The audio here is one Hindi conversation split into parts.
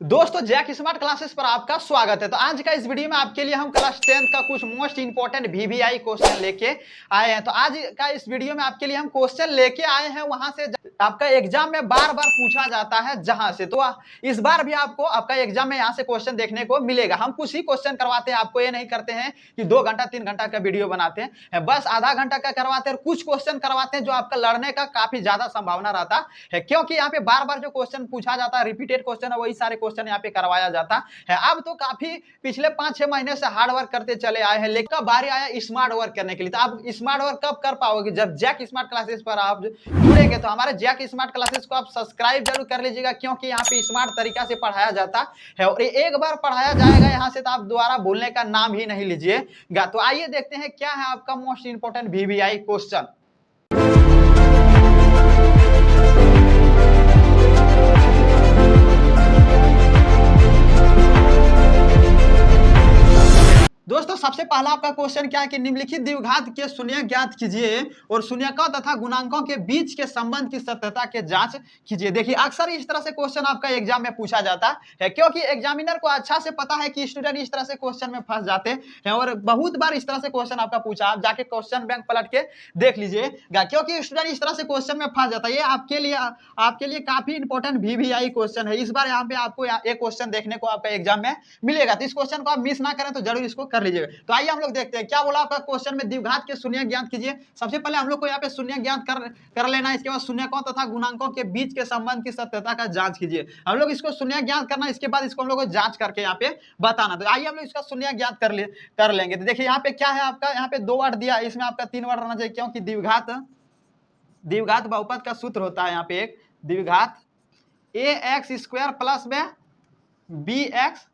दोस्तों जैक स्मार्ट क्लासेस पर आपका स्वागत है। तो आज का इस वीडियो में आपके लिए हम क्लास 10th का कुछ मोस्ट इंपोर्टेंट वीवीआई क्वेश्चन लेके आए हैं। तो आज का इस वीडियो में आपके लिए हम क्वेश्चन लेके आए हैं वहां से आपका एग्जाम में बार बार पूछा जाता है जहां से। तो इस बार भी आपको आपका एग्जाम में यहाँ से क्वेश्चन देखने को मिलेगा। हम कुछ ही क्वेश्चन करवाते हैं आपको, ये नहीं करते हैं कि 2 घंटा 3 घंटा का वीडियो बनाते हैं, बस आधा घंटा का करवाते हैं और कुछ क्वेश्चन करवाते हैं जो आपका लड़ने का काफी ज्यादा संभावना रहता है, क्योंकि यहाँ पे बार बार जो क्वेश्चन पूछा जाता है रिपीटेड क्वेश्चन है, वही सारे क्वेश्चन यहाँ पे करवाया जाता है। अब तो काफी पिछले 5-6 महीने से हार्ड वर्क करते चले आए हैं, लेकिन कब बारी आया स्मार्ट वर्क करने के लिए। तो आप स्मार्ट वर्क कब कर पाओगे? जब जैक स्मार्ट क्लासेस पर आप जुड़ेंगे। तो हमारे जैक स्मार्ट क्लासेस को आप सब्सक्राइब जरूर कर लीजिएगा, क्योंकि यहाँ पे स्मार्ट तरीका से पढ़ाया जाता है और एक बार पढ़ाया जाएगा यहाँ से तो आप दोबारा भूलने का नाम ही नहीं लीजिएगा। तो आइए देखते हैं क्या है आपका मोस्ट इंपोर्टेंट वीवीआई क्वेश्चन। दोस्तों सबसे पहला आपका क्वेश्चन क्या है कि निम्नलिखित द्विघात के शून्यक ज्ञात कीजिए और शून्यकों तथा गुणांकों के बीच के संबंध की सत्यता के जांच कीजिए। देखिए अक्सर इस तरह से क्वेश्चन आपका एग्जाम में पूछा जाता है, क्योंकि एग्जामिनर को अच्छा से पता है कि स्टूडेंट इस तरह से क्वेश्चन में फंस जाते हैं और बहुत बार इस तरह से क्वेश्चन आपका पूछा। आप जाके क्वेश्चन बैंक पलट के देख लीजिएगा, क्योंकि स्टूडेंट इस तरह से क्वेश्चन में फंस जाता है। ये आपके लिए काफी इंपॉर्टेंट वीवीआई क्वेश्चन है। इस बार यहाँ पे आपको एक क्वेश्चन देखने को आपका एग्जाम में मिलेगा, तो इस क्वेश्चन को आप मिस ना करें तो जरूर इसको कर लीजिएगा। तो आइए हम लोग देखते हैं क्या बोला आपका क्वेश्चन में। द्विघात के शून्यक ज्ञात कीजिए। सबसे पहले हम लोग को यहाँ पे शून्यक ज्ञात कर लेना है। इसके बाद शून्यकों तथा गुणांकों के बीच के संबंध की सत्यता का जांच कीजिए। हम लोग इसको शून्यक ज्ञात करना, इसके बाद इसको हम लोग को जांच करके यहाँ पे बताना। तो आइए हम लोग इसका शून्यक ज्ञात कर लेंगे। तो देखिए यहाँ पे क्या है आपका, यहाँ पे 2 वर्ड दिया, इसमें आपका 3 वर्ड रहना चाहिए, क्योंकि द्विघात बहुपद का सूत्र होता है। यहाँ पे एक द्विघात ax² प्लस में bx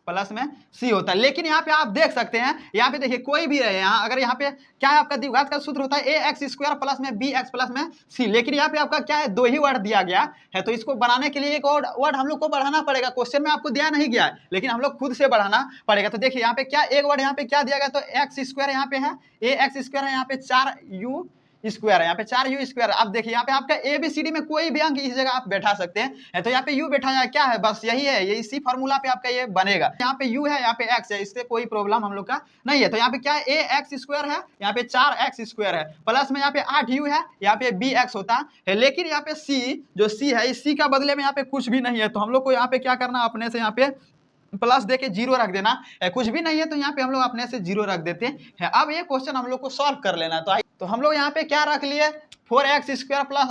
प्लस में c होता है। लेकिन यहाँ पे आप देख सकते हैं, यहाँ पे देखिए कोई भी रहे, यहाँ अगर यहाँ पे क्या है आपका द्विघात का सूत्र होता है ax² प्लस में bx प्लस में c। लेकिन यहाँ पे आपका क्या है, 2 ही वर्ड दिया गया है, तो इसको बनाने के लिए एक और वर्ड हम लोग को बढ़ाना पड़ेगा। क्वेश्चन में आपको दिया नहीं गया है, लेकिन हम लोग खुद से बढ़ाना पड़ेगा। तो देखिए यहाँ पे क्या एक वर्ड यहाँ पे क्या दिया गया, तो x² यहाँ पे है, ax² है, यहाँ पे 4u² है, यहाँ पे 4u²। अब देखिए यहाँ पे आपका ABCD में कोई भी अंक इस जगह आप बैठा सकते हैं, तो यहाँ पे u बैठा जाए, क्या है बस यही है, ये इसी फॉर्मूला पे आपका ये बनेगा। यहाँ पे u है, यहाँ पे x है, इससे कोई प्रॉब्लम हम लोग का नहीं है। तो यहाँ पे क्या है, ax² है, यहाँ पे 4x² है, प्लस में यहाँ पे 8u है, यहाँ पे bx होता है। लेकिन यहाँ पे c जो c है, इस c का बदले में यहाँ पे कुछ भी नहीं है, तो हम लोग को यहाँ पे क्या करना, अपने से यहाँ पे प्लस देके 0 रख देना है। कुछ भी नहीं है तो यहाँ पे हम लोग अपने से 0 रख देते हैं। अब ये क्वेश्चन हम लोग को सॉल्व कर लेना। तो हम लोग यहाँ पे क्या रख लिए, 4x² प्लस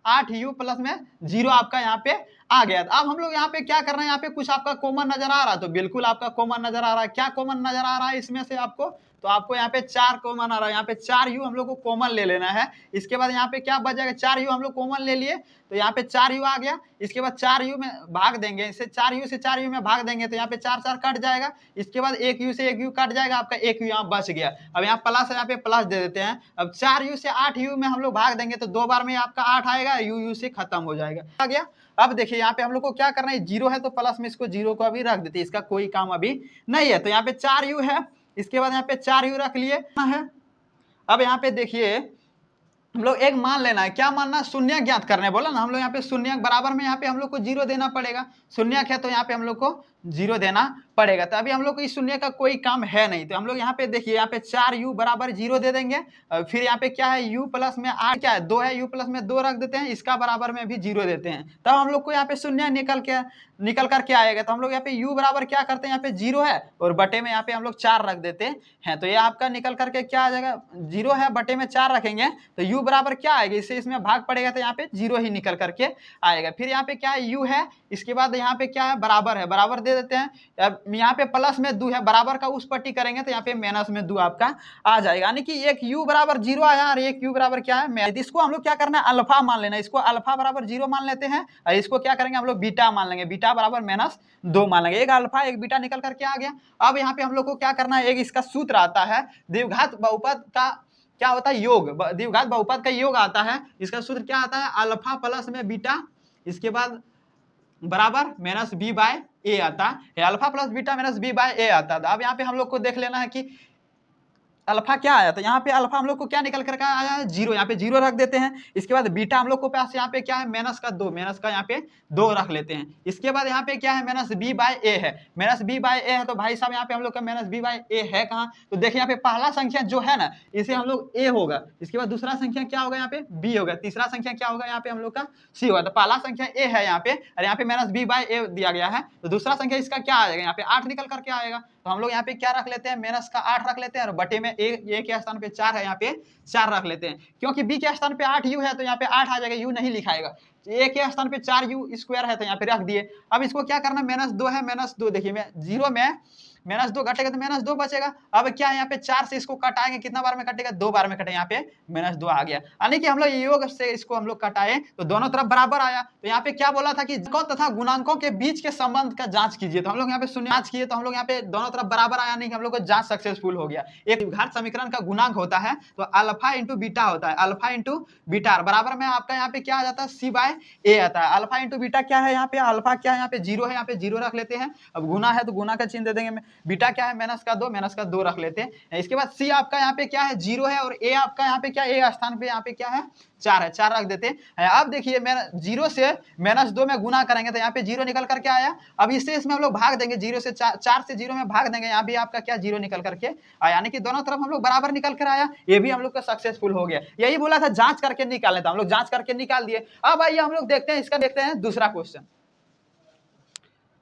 8u प्लस में 0 आपका यहाँ पे आ गया। अब हम लोग यहाँ पे क्या कर रहे हैं, यहाँ पे कुछ आपका कॉमन नजर आ रहा है, तो बिल्कुल आपका कॉमन नजर आ रहा है। क्या कॉमन नजर आ रहा है इसमें से आपको, तो आपको यहाँ पे 4 कॉमन आ रहा है, यहाँ पे 4u हम लोग को कॉमन ले लेना है। इसके बाद यहाँ पे क्या बच जाएगा, 4u हम लोग कॉमन ले लिए, तो यहाँ पे 4u आ गया। इसके बाद 4u में भाग देंगे, इसे 4u से 4u में भाग देंगे, तो यहाँ पे 4 कट जाएगा। इसके बाद 1u से 1u कट जाएगा, आपका 1u यहाँ बच गया। अब यहाँ प्लस है, यहाँ पे प्लस दे देते हैं। अब 4u से 8u में हम लोग भाग देंगे, तो 2 बार में आपका 8 आएगा, u से खत्म हो जाएगा, आ गया। अब देखिए यहाँ पे हम लोग को क्या करना है, 0 है तो प्लस में इसको 0 को अभी रख देते हैं, इसका कोई काम अभी नहीं है। तो यहाँ पे 4u है, इसके बाद यहाँ पे 4u रख लिए है। अब यहाँ पे देखिए हम लोग एक मान लेना है, क्या मानना, शून्यक ज्ञात करने बोला ना हम लोग। यहाँ पे शून्यक बराबर में यहाँ पे हम लोग को 0 देना पड़ेगा। शून्यक है तो यहाँ पे हम लोग को 0 देना पड़ेगा। तो अभी हम लोग को इस शून्य का कोई काम है नहीं, तो हम लोग यहाँ पे देखिए, यहाँ पे 4u बराबर 0 दे देंगे। फिर यहाँ पे क्या है, u प्लस में 8 क्या है 2 है, u प्लस में 2 रख देते हैं, इसका बराबर में भी 0 देते हैं, तब हम लोग को यहाँ पे शून्य निकल करके आएगा। तो हम लोग यहाँ पे u बराबर क्या करते हैं, यहाँ पे 0 है और बटे में यहाँ पे हम लोग 4 रख देते हैं, तो ये आपका निकल करके क्या आ जाएगा, 0 है बटे में 4 रखेंगे तो u बराबर क्या आएगा, इससे इसमें भाग पड़ेगा तो यहाँ पे 0 ही निकल करके आएगा। फिर यहाँ पे क्या है, u है, इसके बाद यहाँ पे क्या है, बराबर है, बराबर दे देते हैं। अब यहाँ पे प्लस में 2 है, बराबर का उस पट्टी करेंगे तो यहाँ पे माइनस में 2 आपका आ जाएगा, यानी कि एक u बराबर 0 आया और एक u बराबर क्या है, इसको हम लोग क्या करना है, अल्फा मान लेना। इसको अल्फा बराबर 0 मान लेते हैं और इसको क्या करेंगे हम लोग, बीटा मान लेंगे, बीटा बराबर -2 मान लेंगे। एक अल्फा एक बीटा निकल करके आ गया। अब यहाँ पे हम लोग को क्या करना है, एक इसका सूत्र आता है, द्विघात बहुपद का क्या होता है, योग, द्विघात बहुपद का योग आता है। इसका सूत्र क्या आता है, अल्फा प्लस में बीटा, इसके बाद बराबर -b/a आता है, अल्फा प्लस बीटा -b/a आता है। अब यहाँ पे हम लोग को देख लेना है कि अल्फा क्या आया, तो यहाँ पे अल्फा हम लोग को क्या निकल कर आया है 0, यहाँ पे 0 रख देते हैं। इसके बाद बीटा हम लोग को पास यहाँ पे क्या है माइनस का 2, माइनस का यहाँ पे 2 रख लेते हैं। इसके बाद यहाँ पे क्या है माइनस बी बाय ए है, माइनस बी बाय ए है, तो भाई साहब यहाँ पे हम लोग का माइनस बी बाय ए है कहाँ, तो देखिए यहाँ पे पहला संख्या जो है ना इसे हम लोग ए होगा, इसके बाद दूसरा संख्या क्या होगा यहाँ पे बी होगा, तीसरा संख्या क्या होगा यहाँ पे हम लोग का सी होगा। तो पहला संख्या ए है यहाँ पे, और यहाँ पे माइनस बी बाय ए दिया गया है, तो दूसरा संख्या इसका क्या आएगा यहाँ पे 8 निकल करके आएगा। तो हम लोग यहाँ पे क्या रख लेते हैं माइनस का 8 रख लेते हैं, और बटे में ए के स्थान पे 4 है, यहाँ पे 4 रख लेते हैं, क्योंकि बी के स्थान पे 8 यू है तो यहाँ पे 8 आ जाएगा, यू नहीं लिखाएगा। ए के स्थान पे 4 यू स्क्वायर है तो यहाँ पे रख दिए। अब इसको क्या करना माइनस 2 है, माइनस 2 देखिए मैं 0 में माइनस 2 घटेगा तो माइनस 2 बचेगा। अब क्या है यहाँ पे 4 से इसको कटाएंगे, कितना बार में कटेगा 2 बार में कटेगा, यहाँ पे माइनस 2 आ गया, यानी कि हम लोग योग से इसको हम लोग कटाए तो दोनों तरफ बराबर आया। तो यहाँ पे क्या बोला था कि अंकों तथा गुणांकों के बीच के संबंध का जांच कीजिए, तो हम लोग यहाँ पे शून्य जांच किए तो हम लोग यहाँ पे दोनों तरफ बराबर आया, नहीं कि हम लोग को जांच सक्सेसफुल हो गया। एक द्विघात समीकरण का गुणांक होता है तो अल्फा इंटू बीटा होता है, अल्फा इंटू बीटा बराबर में आपका यहाँ पे क्या आ जाता है सी बाय ए आता है। अल्फा इंटू बीटा क्या है यहाँ पे, अल्फा क्या है यहाँ पे 0 है, यहाँ पे 0 रख लेते हैं। अब गुना है तो गुना का चिन्ह दे देंगे, बीटा क्या है माइनस का 2 रख लेते हैं। इसके बाद सी आपका यहाँ पे क्या है 0 है, और ए आपका यहाँ पे क्या ए स्थान पे यहाँ पे क्या है 4 है, 4 रख देते हैं। अब देखिए 0 से माइनस 2 में गुना करेंगे तो यहाँ पे 0 निकल करके आया। अब इससे इसमें हम लोग भाग देंगे, 0 से 4 से 0 में भाग देंगे, यहाँ भी आपका क्या 0 निकल करके आया, यानी कि दोनों तरफ हम लोग बराबर निकल कर आया, ये भी हम लोग का सक्सेसफुल हो गया। यही बोला था जांच करके निकालने, तो हम लोग जांच करके निकाल दिए। अब आइए हम लोग देखते हैं इसका, देखते हैं दूसरा क्वेश्चन।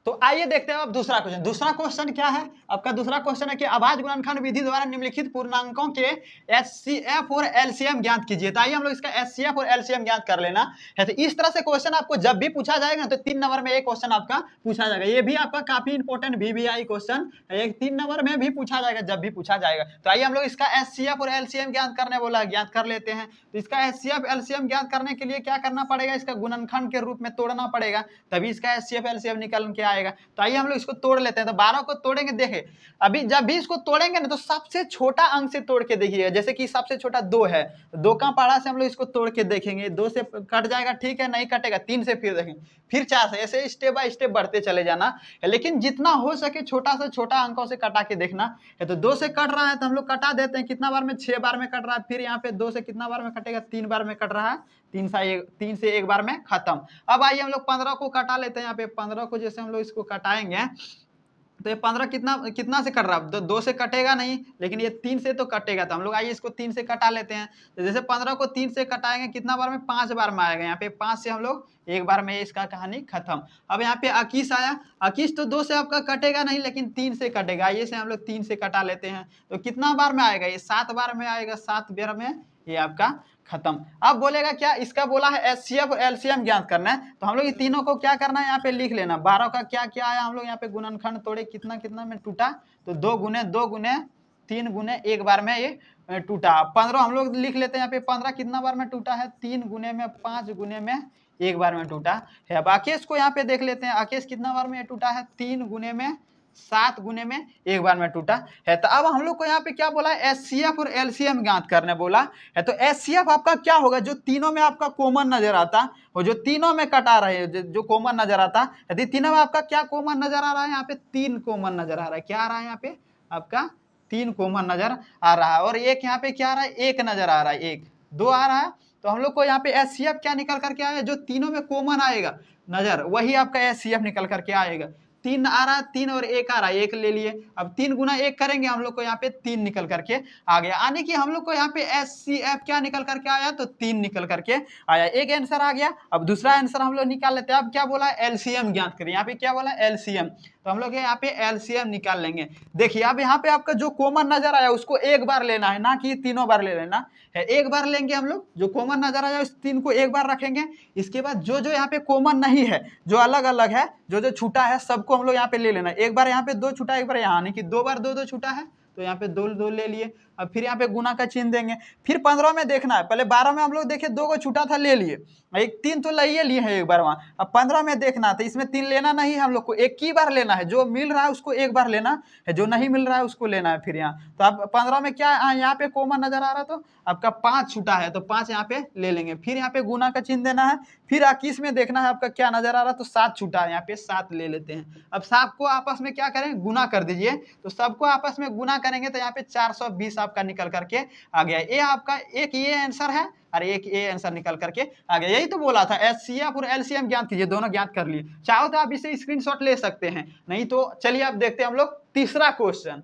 तो आइए देखते हैं अब दूसरा क्वेश्चन। दूसरा क्वेश्चन क्या है आपका, दूसरा क्वेश्चन है कि अभाज्य गुणनखंड विधि द्वारा निम्नलिखित पूर्णांकों के एचसीएफ और एलसीएम ज्ञात कीजिए। तो आइए हम लोग इसका एचसीएफ और एलसीएम ज्ञात कर लेना है। तो इस तरह से क्वेश्चन आपको जब भी पूछा जाएगा तो 3 नंबर में एक क्वेश्चन आपका पूछा जाएगा, ये भी आपका काफी इंपॉर्टेंट VBI क्वेश्चन है, 3 नंबर में भी पूछा जाएगा जब भी पूछा जाएगा। तो आइए हम लोग इसका एचसीएफ और एलसीएम ज्ञात करने बोला, ज्ञात कर लेते हैं। तो इसका एचसीएफ एलसीएम ज्ञात करने के लिए क्या करना पड़ेगा, इसका गुणनखंड के रूप में तोड़ना पड़ेगा, तभी इसका एचसीएफ एलसीएम निकल के आएगा। तो आइए हम लोग इसको तोड़ लेते हैं। तो 12 को तोड़ेंगे, देखे अभी जब भी इसको तोड़ेंगे ना तो सबसे छोटा अंक से तोड़ के देखिए, जैसे कि सबसे छोटा 2 है, 2 का पहाड़ा से हम लोग इसको तोड़ के देखेंगे, 2 से कट जाएगा, ठीक है, नहीं कटेगा, 3 से फिर देखेंगे, फिर 4 से, ऐसे स्टेप बाय स्टेप बढ़ते चले जाना है, लेकिन जितना हो सके छोटा से छोटा अंकों से कटा के देखना है। तो 2 से कट रहा है तो हम लोग कटा देते हैं, कितना बार में 6 बार में कट रहा है, फिर यहाँ पे 2 से कितना बार में कटेगा 3 बार में कट रहा है, 3 से 1 बार में खत्म। अब आइए हम लोग 15 को कटा लेते हैं। यहाँ पे 15 को जैसे हम लोग इसको कटाएंगे तो ये 15 कितना से कट रहा है, 2 से कटेगा नहीं, लेकिन ये 3 से तो कटेगा। तो हम लोग आइए इसको 3 से कटा लेते हैं। तो जैसे 15 को 3 से कटाएंगे कितना बार में 5 बार में आएगा, यहाँ पे 5 से हम लोग 1 बार में इसका कहानी खत्म। अब यहाँ पे 21 आया, 21 तो 2 से आपका कटेगा नहीं, लेकिन 3 से कटेगा, ये से हम लोग 3 से कटा लेते हैं। तो कितना बार में आएगा, ये 7 बार में आएगा, 7 बार में ये आपका खत्म। अब बोलेगा क्या, इसका बोला है एचसीएफ और एलसीएम ज्ञात करना है। तो हम लोग ये तीनों को क्या करना है, यहाँ पे लिख लेना। 12 का क्या क्या आया, हम लोग यहाँ पे गुणनखंड तोड़े, कितना कितना में टूटा, तो 2 गुने 3 गुने 1 बार में ये टूटा। 15 हम लोग लिख लेते हैं, यहाँ पे 15 कितना बार में टूटा है, 3 गुने में 5 गुने में 1 बार में टूटा है। अब आकेश को यहाँ पे देख लेते हैं, आकेश कितना बार में टूटा है, 3 गुने में 7 गुने में 1 बार में टूटा है। तो अब हम लोग को यहाँ पे क्या बोला है, एचसीएफ और एलसीएम ज्ञात करने बोला है। तो एचसीएफ आपका क्या होगा, जो तीनों में आपका कॉमन नजर आता, और जो तीनों में कटा रहे जो कॉमन नजर आता, यदि तीनों में आपका क्या कॉमन नजर आ रहा है, यहाँ पे 3 कॉमन नजर आ रहा है। क्या आ रहा है यहाँ पे आपका 3 कॉमन नजर आ रहा है, और एक यहाँ पे क्या आ रहा है, 1 नजर आ रहा है, 1 2 आ रहा है। तो हम लोग को यहाँ पे एचसीएफ क्या निकल करके आएगा, जो तीनों में कॉमन आएगा नजर, वही आपका एचसीएफ निकल करके आएगा। 3 आ रहा है, 3 और 1 आ रहा है, 1 ले लिए। अब 3 गुना 1 करेंगे, हम लोग को यहाँ पे 3 निकल करके आ गया, यानी कि हम लोग को यहाँ पे एचसीएफ क्या निकल करके आया, तो 3 निकल करके आया, एक आंसर आ गया। अब दूसरा आंसर हम लोग निकाल लेते हैं। अब क्या बोला है, एलसीएम ज्ञात करें। यहाँ पे क्या बोला है, एलसीएम, तो हम लोग यहाँ पे एलसीएम निकाल लेंगे। देखिए अब यहाँ पे आपका जो कॉमन नजर आया उसको 1 बार लेना है, ना कि तीनों बार ले लेना है। 1 बार लेंगे हम लोग, जो कॉमन नजर आया उस 3 को 1 बार रखेंगे। इसके बाद जो जो यहाँ पे कॉमन नहीं है, जो अलग अलग है, जो जो छूटा है, सबको हम लोग यहाँ पे ले लेना। 1 बार यहाँ पे 2 छूटा, 1 बार यहाँ, नहीं कि 2 बार 2 छूटा है, तो यहाँ पे 2 ले लिए। अब फिर यहाँ पे गुना का चिन्ह देंगे। फिर 15 में देखना है, पहले 12 में हम लोग देखे 2 को छूटा था, ले लिए, 3 तो लिए हैं 1 बार वहाँ। अब 15 में देखना, तो इसमें 3 लेना नहीं है, हम लोग को 1 ही बार लेना है, जो मिल रहा है उसको 1 बार लेना है, जो नहीं मिल रहा है उसको लेना है। फिर यहाँ तो अब 15 में क्या यहाँ पे कॉमन नजर आ रहा, तो आपका 5 छूटा है, तो 5 यहाँ पे ले लेंगे। फिर यहाँ पे गुना का चिन्ह देना है। फिर 21 में देखना है आपका क्या नजर आ रहा, तो 7 छूटा है, यहाँ पे 7 ले लेते हैं। अब सबको आपस में क्या करें, गुना कर दीजिए। तो सबको आपस में गुना करेंगे तो यहाँ पे 420 आपका निकल करके आ गया। ये आपका एक ये आंसर है और एक ये आंसर निकल करके आ गया। यही तो बोला था, एचसीएफ और एलसीएम ज्ञात कीजिए, दोनों ज्ञात कर लिए। चाहो तो आप इसे स्क्रीनशॉट ले सकते हैं, नहीं तो चलिए आप देखते हैं हम लोग तीसरा क्वेश्चन।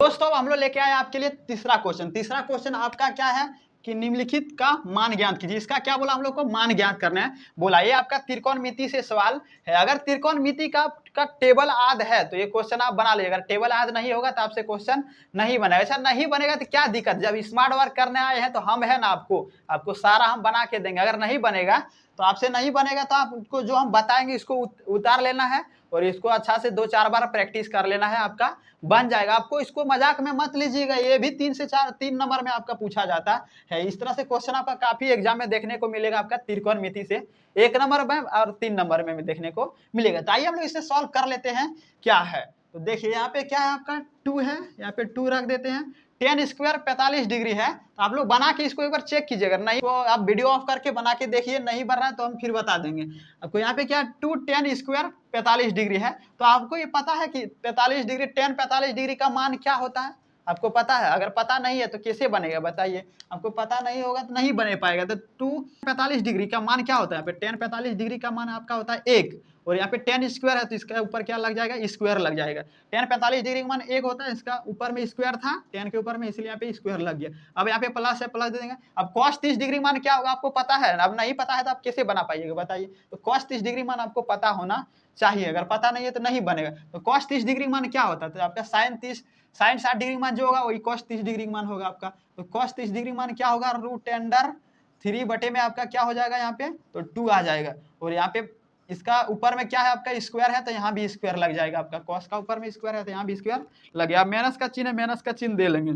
दोस्तों अब हम लोग लेके आए आपके लिए तीसरा क्वेश्चन। तीसरा क्वेश्चन आपका क्या है कि निम्नलिखित का मान ज्ञात कीजिए। इसका क्या बोला, हम लोग को मान ज्ञात करना है। बोला ये आपका त्रिकोणमिति से सवाल है। अगर त्रिकोणमिति का टेबल आद है तो ये क्वेश्चन आप बना लीजिए। अगर टेबल आद नहीं होगा तो आपसे क्वेश्चन नहीं बनेगा। ऐसा नहीं बनेगा तो क्या दिक्कत, जब स्मार्ट वर्क करने आए हैं तो हम है ना, आपको सारा हम बना के देंगे। अगर नहीं बनेगा तो आपसे नहीं बनेगा तो आपको जो हम बताएंगे इसको उतार लेना है और इसको अच्छा से 2-4 बार प्रैक्टिस कर लेना है, आपका बन जाएगा। आपको इसको मजाक में मत लीजिएगा, ये भी 3 से 4 3 नंबर में आपका पूछा जाता है। इस तरह से क्वेश्चन आपका काफी एग्जाम में देखने को मिलेगा, आपका त्रिकोणमिति से 1 नंबर में और 3 नंबर में भी देखने को मिलेगा। तो आइए हम लोग इसे सॉल्व कर लेते हैं क्या है। तो देखिए यहाँ पे क्या है, आपका 2 है, यहाँ पे 2 रख देते हैं। 10 स्क्वायर 45 डिग्री है। तो आप लोग बना के इसको एक बार चेक कीजिए, अगर नहीं तो आप वीडियो ऑफ करके बना के देखिए, नहीं बन रहा है तो हम फिर बता देंगे आपको। यहाँ पे क्या 2 10 स्क्वायर 45 डिग्री है। तो आपको ये पता है कि 45 डिग्री 10 45 डिग्री का मान क्या होता है, आपको पता है? अगर पता नहीं है तो कैसे बनेगा बताइए, आपको पता नहीं होगा तो नहीं बने पाएगा। तो 2 45 डिग्री का मान क्या होता है, यहाँ पे 10 45 डिग्री का मान आपका होता है 1, और यहाँ पे 10 स्क्वायर है तो इसके ऊपर क्या लग जाएगा, स्क्वायर लग जाएगा। 10 45 डिग्री का मान 1 होता है, इसका ऊपर में स्क्वायर था 10 के ऊपर में, इसलिए यहाँ पे स्क्वायर लग गया। अब यहाँ पे प्लस है, प्लस दे देंगे। अब cos 30 डिग्री मान क्या होगा आपको पता है, अब नहीं पता है तो आप कैसे बना पाइएगा बताइए। तो cos 30 डिग्री मान आपको पता होना चाहिए, अगर पता नहीं है तो नहीं बनेगा। तो cos 30 डिग्री मान क्या होता है, तो आपका sin 60 डिग्री मान जो होगा वही cos 30 डिग्री मान होगा आपका। तो cos 30 डिग्री मान क्या होगा, √3 बटे में आपका क्या हो जाएगा यहाँ पे, तो 2 आ जाएगा। और यहाँ पे इसका ऊपर में क्या है, आपका स्क्वायर है तो यहाँ भी स्क्वायर लग जाएगा। आपका cos का ऊपर में स्क्वायर है तो यहाँ भी स्क्वायर लग गया। अब माइनस का चिन्ह है, माइनस का चिन्ह दे लेंगे।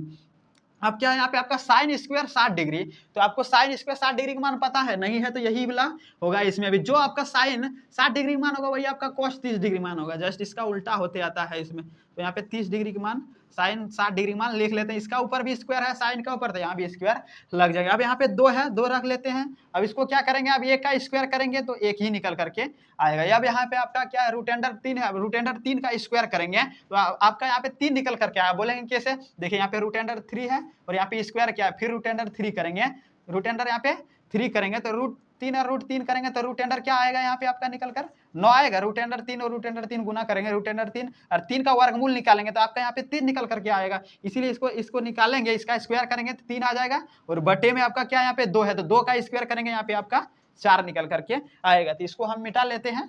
अब क्या है यहाँ पे आपका साइन स्क्वायर 60 डिग्री, तो आपको साइन स्क्वायर 60 डिग्री का मान पता है, नहीं है तो यही वाला होगा इसमें भी। जो आपका साइन 60 डिग्री मान होगा वही आपका cos 30 डिग्री मान होगा, जस्ट इसका उल्टा होते आता है इसमें। तो यहाँ पे 30 डिग्री का मान साइन 60 डिग्री मान लिख लेते हैं। इसका ऊपर भी स्क्वायर है साइन का ऊपर, तो यहाँ भी स्क्वायर लग जाएगा। अब यहाँ पे 2 है, 2 रख लेते हैं। अब इसको क्या करेंगे, अब 1 का स्क्वायर करेंगे तो 1 ही निकल करके आएगा। अब यहाँ पे आपका क्या है, √3 है, √3 का स्क्वायर करेंगे तो आपका यहाँ पे 3 निकल करके आया। बोलेंगे कैसे, देखिए यहाँ पे √3 है और यहाँ पे स्क्वायर क्या है, फिर √3 करेंगे, √3 यहाँ पे 3 करेंगे तो √3 और √3 करेंगे तो √3 क्या आएगा यहाँ पे आपका निकल कर 9 आएगा। √3 और √3 गुना करेंगे, √3 और 3 का वर्गमूल निकालेंगे तो आपका यहाँ पे 3 निकल करके आएगा। इसीलिए इसको निकालेंगे, इसका स्क्वायर करेंगे तो 3 आ जाएगा। और बटे में आपका क्या यहाँ पे 2 है तो 2 का स्क्वायर करेंगे, यहाँ पे आपका 4 निकल करके आएगा। तो इसको हम मिटा लेते हैं,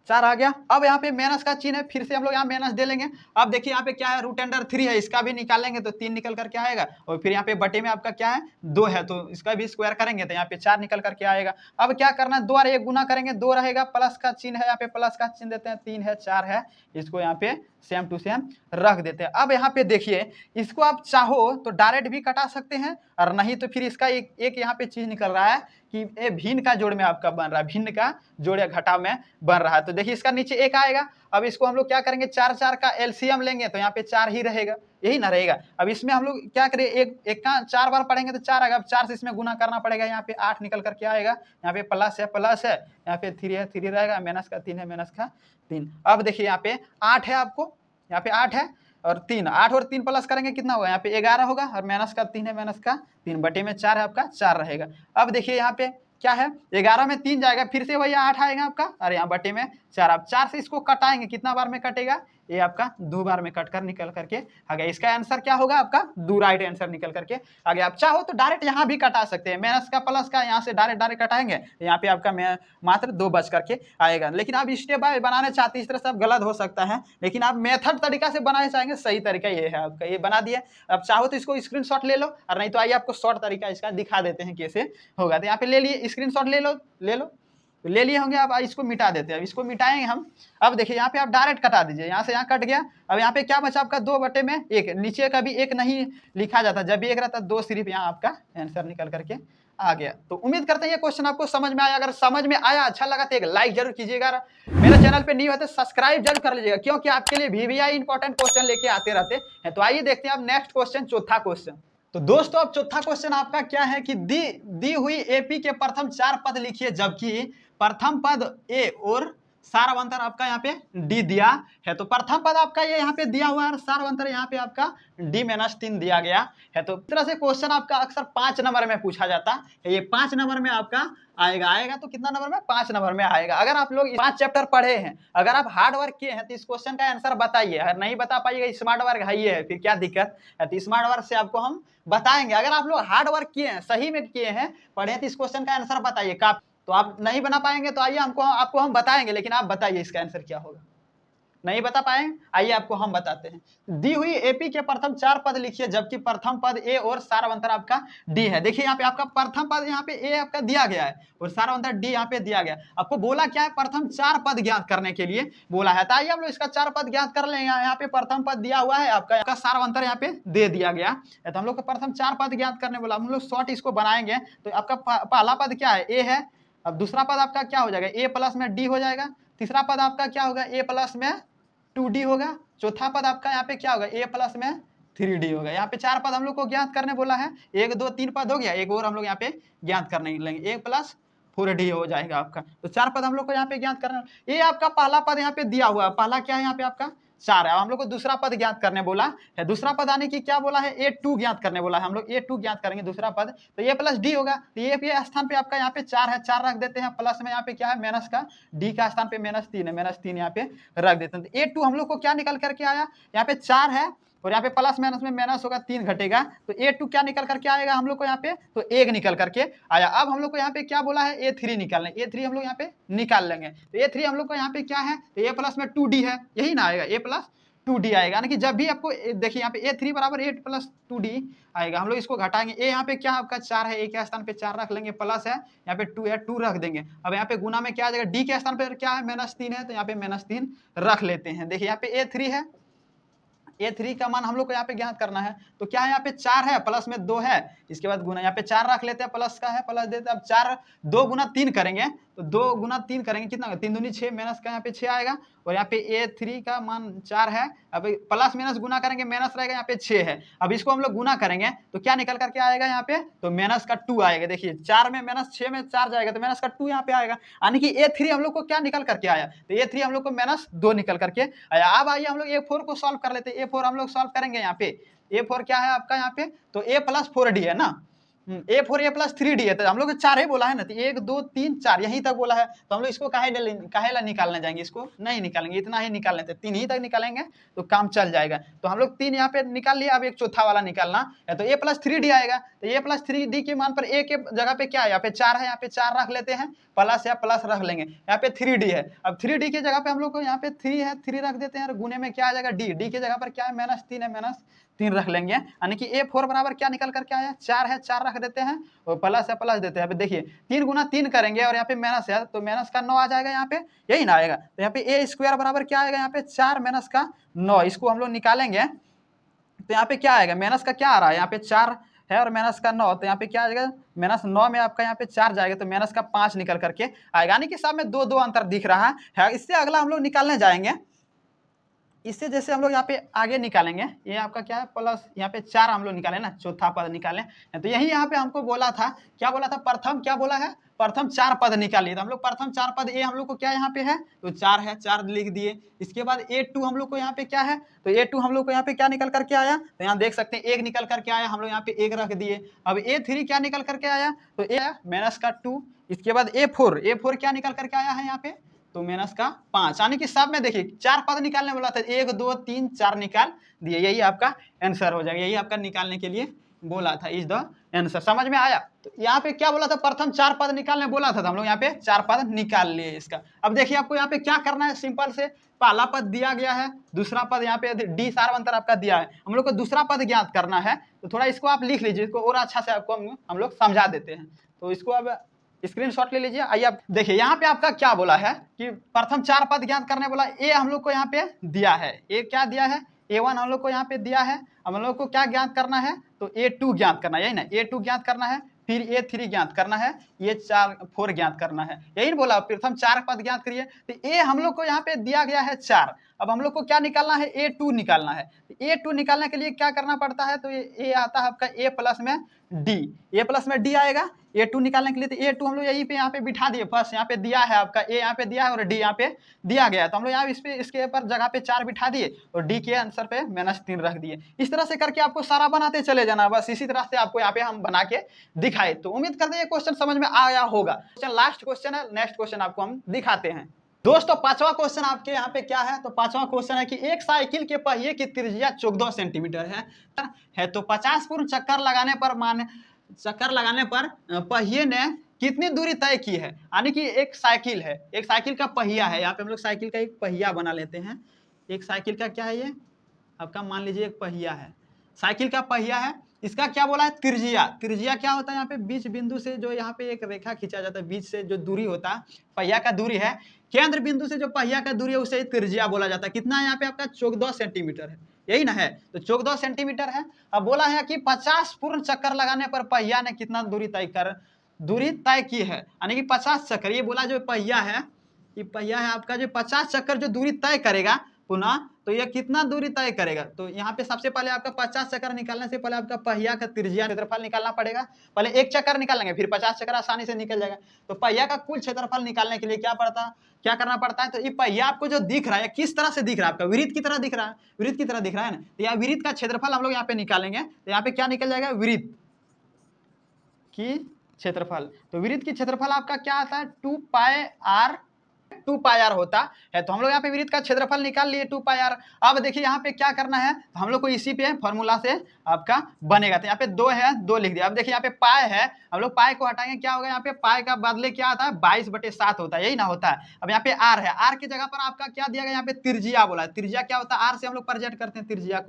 4 आ गया। अब यहाँ पे माइनस का चिन्ह है, फिर से हम लोग यहाँ माइनस दे लेंगे। अब देखिए यहाँ पे क्या है, √3 है, इसका भी निकालेंगे तो 3 निकल करके आएगा। और फिर यहाँ पे बटे में आपका क्या है 2 है तो इसका भी स्क्वायर करेंगे तो यहाँ पे 4 निकल करके आएगा। अब क्या करना है, 2 और 1 गुना करेंगे, 2 रहेगा, प्लस का चिन्ह है, यहाँ पे प्लस का चिन्ह देते हैं, 3 है 4 है, इसको यहाँ पे सेम टू सेम रख देते हैं। अब यहाँ पे देखिए इसको आप चाहो तो डायरेक्ट भी कटा सकते हैं, और नहीं तो फिर इसका एक यहाँ पे चीज निकल रहा है कि ये भिन्न का जोड़ में आपका बन रहा है, भिन्न का जोड़ या घटा में बन रहा है। तो देखिए इसका नीचे 1 आएगा। अब इसको हम लोग क्या करेंगे, 4 का एलसीएम लेंगे तो यहाँ पे 4 ही रहेगा, यही ना रहेगा। अब इसमें हम लोग क्या करें, एक का 4 बार पढ़ेंगे तो 4 आएगा। अब 4 से इसमें गुना करना पड़ेगा, यहाँ पे 8 निकल करके आएगा। यहाँ पे प्लस है, यहाँ पे 3 है, 3 रहेगा, माइनस का 3 है, माइनस का 3। अब देखिए यहाँ पे 8 है, आपको यहाँ पे 8 है और 3, 8 और 3 प्लस करेंगे कितना होगा, यहाँ पे 11 होगा, और माइनस का 3 है, माइनस का 3 बटे में 4 है, आपका 4 रहेगा। अब देखिए यहाँ पे क्या है, 11 में 3 जाएगा, फिर से वही 8 आएगा आपका, और यहाँ बटे में 4। आप 4 से इसको कटाएंगे, कितना बार में कटेगा, ये आपका 2 बार में कटकर निकल करके आ गया। इसका आंसर क्या होगा आपका 2 राइट आंसर निकल करके आ गया। आप चाहो तो डायरेक्ट यहाँ भी कटा सकते हैं, माइनस का प्लस का यहाँ से डायरेक्ट कटाएंगे, यहाँ पे आपका मात्र 2 बच करके आएगा। लेकिन आप स्टेप बाय बनाने चाहते हैं, इस तरह से आप गलत हो सकता है, लेकिन आप मेथड तरीका से बनाना चाहेंगे, सही तरीका ये है आपका, ये बना दिया। अब चाहो तो इसको स्क्रीनशॉट ले लो, और नहीं तो आइए आपको शॉर्ट तरीका इसका दिखा देते हैं कैसे होगा। तो यहाँ पे ले लिए, स्क्रीनशॉट ले लो, ले लिए होंगे। अब इसको मिटा देते हैं, अब इसको मिटाएंगे हम। अब देखिए यहाँ पे आप डायरेक्ट कटा दीजिए, यहाँ से यहाँ कट गया। अब यहाँ पे क्या बचा आपका 2 बटे में 1, नीचे का भी 1 नहीं लिखा जाता, जब भी 1 रहता 2 सिर्फ, यहाँ आपका आंसर निकल करके आ गया। तो उम्मीद करते हैं ये क्वेश्चन आपको समझ में आया। अगर समझ में आया, अच्छा लगा तो एक लाइक जरूर कीजिएगा। मेरे चैनल पे न्यू है तो सब्सक्राइब जरूर कर लीजिएगा, क्योंकि आपके लिए VVI इंपॉर्टेंट क्वेश्चन लेके आते रहते हैं। तो आइए देखते हैं अब नेक्स्ट क्वेश्चन, चौथा क्वेश्चन। तो दोस्तों अब चौथा क्वेश्चन आपका क्या है कि दी हुई AP के प्रथम 4 पद लिखिए, जबकि प्रथम पद A और सारवंतर आपका यहाँ पे डी दिया है। तो प्रथम पद आपका ये यहाँ पे दिया हुआ है, सारवंतर यहाँ पे आपका D-3 दिया गया है। तो इस तरह से क्वेश्चन आपका अक्सर 5 नंबर में पूछा जाता है। ये 5 नंबर में आपका आएगा तो कितना नंबर में, 5 नंबर में आएगा। अगर आप लोग 5 चैप्टर पढ़े हैं, अगर आप हार्ड वर्क किए हैं तो इस क्वेश्चन का आंसर बताइए। अगर नहीं बता पाइएगा, स्मार्ट वर्क है ये है, फिर क्या दिक्कत है, तो स्मार्ट वर्क से आपको हम बताएंगे। अगर आप लोग हार्ड वर्क किए हैं, सही में किए हैं, पढ़े तो इस क्वेश्चन का आंसर बताइए। तो आप नहीं बना पाएंगे तो आइए आपको हम बताएंगे, लेकिन आप बताइए इसका आंसर क्या होगा। नहीं बता पाएंगे, आइए आपको हम बताते हैं। दी हुई एपी के प्रथम 4 पद लिखिए, जबकि प्रथम पद ए और सारवंतर आपका डी है। देखिए यहाँ पे आपका प्रथम पद यहाँ पे ए आपका दिया गया है और सारवंतर डी यहाँ पे दिया गया। आपको बोला क्या है, प्रथम 4 पद ज्ञात करने के लिए बोला है। तो आइए हम लोग इसका 4 पद ज्ञात कर लेंगे। यहाँ पे प्रथम पद दिया हुआ है, आपका सारवंतर यहाँ पे दे दिया गया है। तो हम लोग को प्रथम 4 पद ज्ञात करने बोला, हम लोग शॉर्ट इसको बनाएंगे। तो आपका पहला पद क्या है, ए है। अब दूसरा पद आपका क्या हो जाएगा, ए प्लस में डी हो जाएगा। तीसरा पद आपका क्या होगा, ए प्लस में 2D होगा। चौथा पद आपका यहाँ पे क्या होगा, ए प्लस में 3D होगा। यहाँ पे 4 पद हम लोग को ज्ञात करने बोला है। 1 2 3 पद हो गया, एक और हम लोग यहाँ पे ज्ञात करने लेंगे, 1 प्लस 4D हो जाएगा आपका। तो 4 पद हम लोग को यहाँ पे ज्ञात करना। ये आपका पहला पद यहाँ पे दिया हुआ है, पहला क्या है यहाँ पे आपका 4 है। हम लोग को दूसरा पद ज्ञात करने बोला है। दूसरा पद आने की क्या बोला है, A2 ज्ञात करने बोला है। हम लोग A2 ज्ञात करेंगे दूसरा पद। तो ए प्लस डी होगा। तो ये स्थान पे आपका यहाँ पे 4 है, 4 रख देते हैं। प्लस में यहाँ पे क्या है, माइनस का, डी का स्थान पे -3 है, -3 यहाँ पे रख देते हैं। तो A2 हम लोग को क्या निकल करके आया, यहाँ पे 4 है और यहाँ पे प्लस माइनस में माइनस होगा, 3 घटेगा। तो A2 क्या निकल करके आएगा हम लोग को यहाँ पे, तो 1 निकल करके आया। अब हम लोग को यहाँ पे क्या बोला है, A3 निकालना। A3 हम लोग यहाँ पे निकाल लेंगे। तो A3 हम लोग को यहाँ पे क्या है, तो A प्लस में 2D है, यही ना आएगा, A प्लस 2D आएगा। यानी कि जब भी आपको देखिए यहाँ पे A3 बराबर 8 प्लस 2D आएगा। हम लोग इसको घटाएंगे। ए यहाँ पे क्या आपका 4 है, ए के स्थान पे 4 रख लेंगे, प्लस है यहाँ पे 2 है, 2 रख देंगे। अब यहाँ पे गुना में क्या आ जाएगा, डी के स्थान पे क्या है, -3 है, तो यहाँ पे -3 रख लेते हैं। देखिए यहाँ पे A3 है, A3 का मान हम लोग को यहाँ पे ज्ञात करना है। तो क्या है, यहाँ पे 4 है, प्लस में 2 है, इसके बाद गुना, यहाँ पे 4 रख लेते हैं, प्लस का है, प्लस देते हैं। अब 4 2 गुना 3 करेंगे, तो 2 गुना 3 करेंगे, कितना, 3 दूनी 6, माइनस का यहाँ पे 6 आएगा। और यहाँ पे A3 का मान 4 है। अब प्लस माइनस गुना करेंगे, माइनस रहेगा, यहाँ पे 6 है। अब इसको हम लोग गुना करेंगे तो क्या निकल करके आएगा यहाँ पे, तो माइनस का 2 आएगा। देखिए 4 में माइनस 6 में 4 जाएगा, तो माइनस का 2 यहाँ पे आएगा। यानी कि A3 हम लोग को क्या निकल करके आया, तो A3 हम लोग को -2 निकल करके आया। अब आइए हम लोग A4 को सॉल्व कर लेते हैं। A4 हम लोग सॉल्व करेंगे। यहाँ पे A4 क्या है आपका, यहाँ पे तो A प्लस 4D है ना, A4 A प्लस 3D है। तो हम लोग 4 ही बोला है ना, तो 1 2 3 4 यहीं तक बोला है। तो हम लोग इसको काहे निकालने जाएंगे, इसको नहीं निकालेंगे, इतना ही निकाल लेते, 3 ही तक निकालेंगे तो काम चल जाएगा। तो हम लोग 3 यहाँ पे निकाल लिया। अब एक चौथा वाला निकालना है, तो A प्लस 3D आएगा। तो A प्लस 3D के मान पर A के जगह पे क्या है, यहाँ पे 4 है, यहाँ पे 4 रख लेते हैं, प्लस या प्लस रख लेंगे। यहाँ पे 3D है। अब 3D की जगह पे हम लोग को यहाँ पे 3 है, 3 रख देते हैं, और गुने में क्या आ जाएगा, D के जगह पर क्या है, -3 है, -3 रख लेंगे। यानी कि A4 बराबर क्या निकल करके आया, 4 है, 4 रख देते हैं, और प्लस है, प्लस देते हैं। अब देखिए 3 गुना 3 करेंगे, और यहाँ पे माइनस है, तो माइनस का 9 आ जाएगा, यहाँ पे यही ना आएगा। तो यहाँ पे A स्क्वायर बराबर क्या आएगा, यहाँ पे 4 माइनस का 9, इसको हम लोग निकालेंगे। तो यहाँ पे क्या आएगा, माइनस का क्या आ रहा है, यहाँ पे 4 है और माइनस का 9, तो यहाँ पे क्या आ जाएगा, -9 में आपका यहाँ पे 4 जाएगा, तो माइनस का 5 निकल करके आएगा। यानी कि सब में 2 2 अंतर दिख रहा है। इससे अगला हम लोग निकालने जाएंगे। इससे जैसे हम लोग यहाँ पे आगे निकालेंगे, ये आपका क्या है, प्लस यहाँ पे 4 हम लोग निकालें ना, चौथा पद निकालें। तो यही यहाँ पे हमको बोला था, क्या बोला था, प्रथम क्या बोला है, प्रथम 4 पद निकालिए। तो हम लोग प्रथम 4 पद, ए हम लोग को क्या यहाँ पे है, तो 4 है, 4 लिख दिए। इसके बाद A2 हम लोग को यहाँ पे क्या है, तो A2 हम लोग को यहाँ पे क्या निकल करके आया, तो यहाँ देख सकते हैं 1 निकल करके आया, हम लोग यहाँ पे 1 रख दिए। अब A3 क्या निकल करके आया, तो A माइनस का 2। इसके बाद A4 क्या निकल करके आया है यहाँ पे, तो माइनस का 5। यानी कि सब में देखिए 4 पद निकालने वाला था, 1 2 3 4 निकाल दिए, यही आपका आंसर हो जाएगा। यही आपका निकालने के लिए बोला था, इज द आंसर। समझ में आया। तो यहाँ पे क्या बोला था, प्रथम 4 पद निकालने बोला था, तो हम लोग यहाँ पे 4 पद निकाल लिए इसका। अब देखिए आपको यहाँ पे क्या करना है, सिंपल से पहला पद दिया गया है, दूसरा पद यहाँ पे डी सारवंतर आपका दिया है, हम लोग को दूसरा पद ज्ञात करना है। तो थोड़ा इसको आप लिख लीजिए, इसको और अच्छा से आपको हम लोग समझा देते हैं। तो इसको अब स्क्रीनशॉट ले लीजिए। आइए आप देखिए यहाँ पे आपका क्या बोला है कि प्रथम 4 पद ज्ञात करने बोला। ए हम लोग को यहाँ पे दिया है, ए क्या दिया है, A1 हम लोग को यहाँ पे दिया है। अब हम लोग को क्या ज्ञात करना है, तो A2 ज्ञात करना है, यही ना, A2 ज्ञात करना है, फिर A3 ज्ञात करना है। ये 4 ज्ञात करना है, यही ना बोला, प्रथम 4 पद ज्ञात करिए। तो ए हम लोग को यहाँ पे दिया गया है 4, अब हम लोग को क्या निकालना है, A2 निकालना है। A2 निकालने के लिए क्या करना पड़ता है, तो ये आता है आपका A प्लस में D, A प्लस में D आएगा A2 निकालने के लिए। तो A2 हम लोग यहीं पे यहाँ पे बिठा दिए, फर्स्ट यहाँ पे दिया है आपका A यहाँ पे दिया है और D यहाँ पे दिया गया है, तो हम लोग यहाँ इसके ऊपर जगह पे 4 बिठा दिए और D के आंसर पे -3 रख दिए। इस तरह से करके आपको सारा बनाते चले जाना, बस इसी तरह से आपको यहाँ पे हम बना के दिखाए। तो उम्मीद करते हैं ये क्वेश्चन समझ में आया होगा। लास्ट क्वेश्चन है, नेक्स्ट क्वेश्चन आपको हम दिखाते हैं। दोस्तों 5वां क्वेश्चन आपके यहाँ पे क्या है, तो 5वां क्वेश्चन है कि एक साइकिल के पहिए की त्रिज्या 14 सेंटीमीटर है तो 50 पूर्ण चक्कर लगाने पर पहिए ने कितनी दूरी तय की है। यानी कि एक साइकिल है, एक साइकिल का पहिया है, यहाँ पे हम लोग साइकिल का एक पहिया बना लेते हैं। एक साइकिल का क्या है, ये आपका मान लीजिए एक पहिया है, साइकिल का पहिया है, इसका क्या बोला है, त्रिज्या। त्रिज्या क्या होता है, यहाँ पे बीच बिंदु से जो यहाँ पे एक रेखा खींचा जाता है, बीच से जो दूरी होता है पहिया का दूरी है, केंद्र बिंदु से जो पहिया का दूरी है उसे त्रिज्या बोला जाता है। कितना है यहाँ पे आपका 14 सेंटीमीटर है, यही ना है, तो 14 सेंटीमीटर है। अब बोला है कि 50 पूर्ण चक्कर लगाने पर पहिया ने कितना दूरी तय की है, यानी कि 50 चक्कर, ये बोला जो पहिया है, ये पहिया है आपका, जो 50 चक्कर जो दूरी तय करेगा पुनः, तो ये कितना दूरी तय करेगा। तो यहाँ पे सबसे पहले आपका 50 चक्कर निकालने से पहले आपका पहिया का त्रिज्या क्षेत्रफल निकालना पड़ेगा। पहले एक चक्कर निकालेंगे, फिर 50 चक्कर आसानी से निकल जाएगा। तो पहिया का कुल क्षेत्रफल निकालने के लिए क्या करना पड़ता है, तो ये पहिया आपको जो दिख रहा है किस तरह से दिख रहा है, आपका वृत्त की तरह दिख रहा है, वृत्त की तरह दिख रहा है ना, तो यहाँ वृत्त का क्षेत्रफल हम लोग यहाँ पे निकालेंगे। तो यहाँ पे क्या निकल जाएगा, वृत्त की क्षेत्रफल। तो वृत्त की क्षेत्रफल आपका क्या आता है, 2 पाई आर होता है। तो हम लोग यहाँ पे वृत्त का क्षेत्रफल निकाल लिए 2 पाई आर। अब देखिए यहाँ पे क्या करना है, तो हम लोग को इसी पे फॉर्मूला से आपका बनेगा। तो यहाँ पे 2 है, 2 लिख दिया। अब देखिए यहाँ पे पाई है, हम लोग पाई को हटाएंगे, क्या होगा, यहाँ पे पाई का बदले क्या आता है, 22/7 होता है, यही ना होता है। अब यहाँ पे आर है, आर की जगह पर आपका क्या दिया गया, यहाँ पे त्रिज्या बोला है। त्रिज्या क्या होता है, आर से हम लोग प्रेजेंट करते हैं त्रिज्या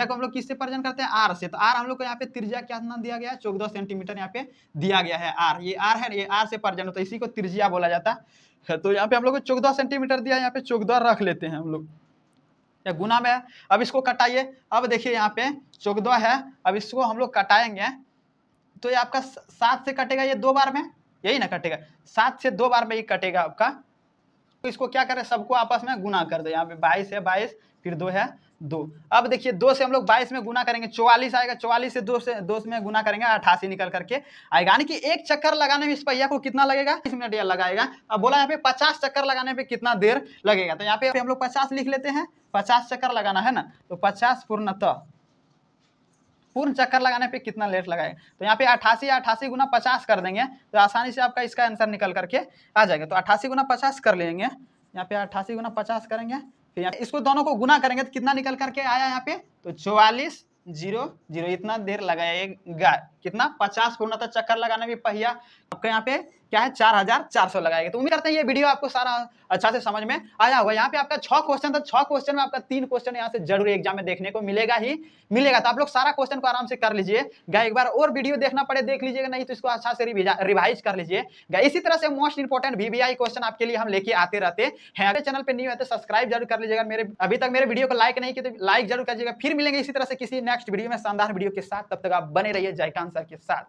को हम लोग किससे प्रेजेंट करते हैं, आर से। तो आर हम लोग को यहाँ पे त्रिज्या क्या दिया गया है, 14 सेंटीमीटर यहाँ पे दिया गया है आर। ये आर है, ये आर से प्रेजेंट होता है, इसी को त्रिज्या बोला जाता है। तो यहाँ पे हम लोग को 14 सेंटीमीटर दिया है, यहाँ पे 14 रख लेते हैं हम लोग, या गुना में है। अब इसको कटाइए, अब देखिए यहाँ पे 14 है, अब इसको हम लोग कटाएंगे तो ये आपका 7 से कटेगा, ये 2 बार में, यही ना कटेगा, 7 से 2 बार में ये कटेगा आपका। तो इसको क्या करें, सबको आपस में गुना कर दे। यहाँ पे 22 है, 22 फिर 2 है 2। अब देखिए 2 से हम लोग 22 में गुना करेंगे, 44 आएगा, 44 से 2 में गुना करेंगे, 88 निकल करके आएगा। यानी कि एक चक्कर लगाने में इस पहिया को कितना लगेगा, 20 मिनट लगाएगा। अब बोला यहाँ पे 50 चक्कर लगाने पे कितना देर लगेगा, तो यहाँ पे हम लोग 50 लिख लेते हैं, 50 चक्कर लगाना है ना, तो 50 पूर्ण चक्कर लगाने पे कितना लेट लगाएगा। तो यहाँ पे 88 गुना 50 कर देंगे तो आसानी से आपका इसका आंसर निकल करके आ जाएगा। तो 88 गुना 50 कर लेंगे, यहाँ पे 88 गुना 50 करेंगे, फिर यहाँ इसको दोनों को गुना करेंगे तो कितना निकल करके आया यहाँ पे, तो 44,000 इतना देर लगाएगा। कितना, 50 पूर्णतः चक्कर लगाने में पहिया आपका यहाँ पे क्या है, 4400 लगाएगा। तो उम्मीद करते हैं ये वीडियो आपको सारा अच्छा से समझ में आया होगा। यहाँ पे आपका 6 क्वेश्चन था, 6 क्वेश्चन में आपका 3 क्वेश्चन यहाँ से जरूर एग्जाम में देखने को मिलेगा ही मिलेगा। तो आप लोग सारा क्वेश्चन को आराम से कर लीजिएगा, एक बार और वीडियो देखना पड़े देख लीजिएगा, नहीं तो इसको अच्छा से रिवाइज कर लीजिएगा। इसी तरह से मोस्ट इंपोर्टेंट VBI क्वेश्चन आपके लिए हम लेके आते रहते हैं। अगर चैनल पे न्यू है तो सब्सक्राइब जरूर कर लीजिएगा, अभी तक मेरे वीडियो को लाइक नहीं किया तो लाइक जरूर कीजिएगा। फिर मिलेंगे इसी तरह से किसी नेक्स्ट वीडियो में शानदार वीडियो के साथ, तब तक आप बने रहिए जयकांत सर के साथ।